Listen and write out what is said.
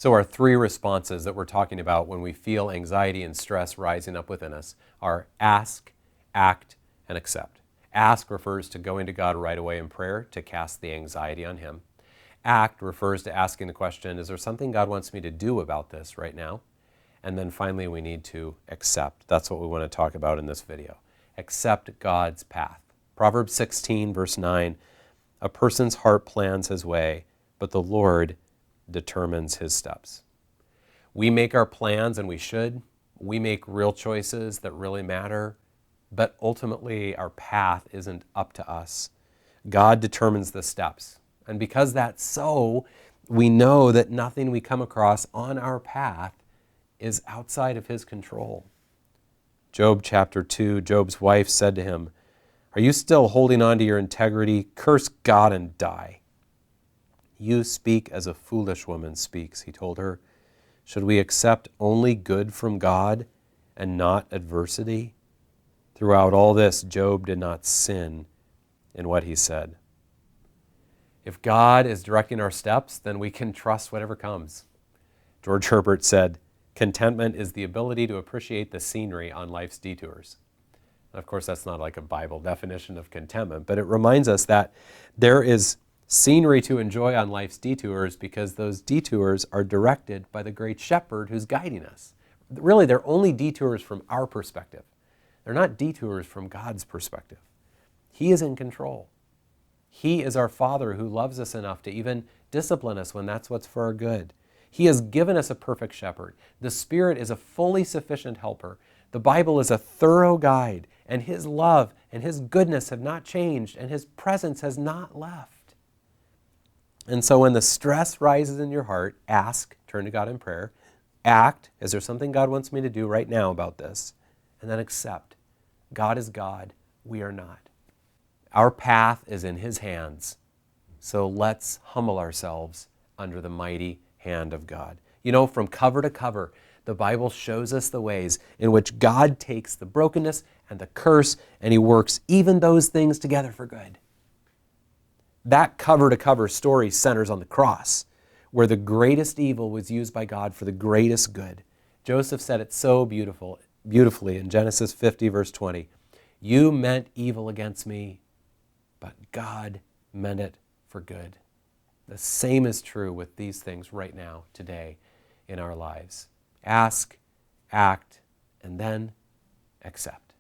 So our three responses that we're talking about when we feel anxiety and stress rising up within us are ask, act, and accept. Ask refers to going to God right away in prayer to cast the anxiety on Him. Act refers to asking the question, is there something God wants me to do about this right now? And then finally, we need to accept. That's what we want to talk about in this video. Accept God's path. Proverbs 16, verse 9, a person's heart plans his way, but the Lord determines his steps. We make our plans, and we should. We make real choices that really matter, but ultimately our path isn't up to us. God determines the steps. And because that's so, we know that nothing we come across on our path is outside of His control. Job chapter 2, Job's wife said to him, "Are you still holding on to your integrity? Curse God and die." "You speak as a foolish woman speaks," he told her. "Should we accept only good from God and not adversity?" Throughout all this, Job did not sin in what he said. If God is directing our steps, then we can trust whatever comes. George Herbert said, "Contentment is the ability to appreciate the scenery on life's detours." And of course, that's not like a Bible definition of contentment, but it reminds us that there is scenery to enjoy on life's detours because those detours are directed by the great shepherd who's guiding us. Really, they're only detours from our perspective. They're not detours from God's perspective. He is in control. He is our Father who loves us enough to even discipline us when that's what's for our good. He has given us a perfect shepherd. The Spirit is a fully sufficient helper. The Bible is a thorough guide, and His love and His goodness have not changed, and His presence has not left. And so when the stress rises in your heart, ask, turn to God in prayer, act, is there something God wants me to do right now about this? And then accept. God is God, we are not. Our path is in His hands, so let's humble ourselves under the mighty hand of God. You know, from cover to cover, the Bible shows us the ways in which God takes the brokenness and the curse and He works even those things together for good. That cover-to-cover story centers on the cross, where the greatest evil was used by God for the greatest good. Joseph said it so beautifully in Genesis 50, verse 20. "You meant evil against me, but God meant it for good." The same is true with these things right now, today, in our lives. Ask, act, and then accept.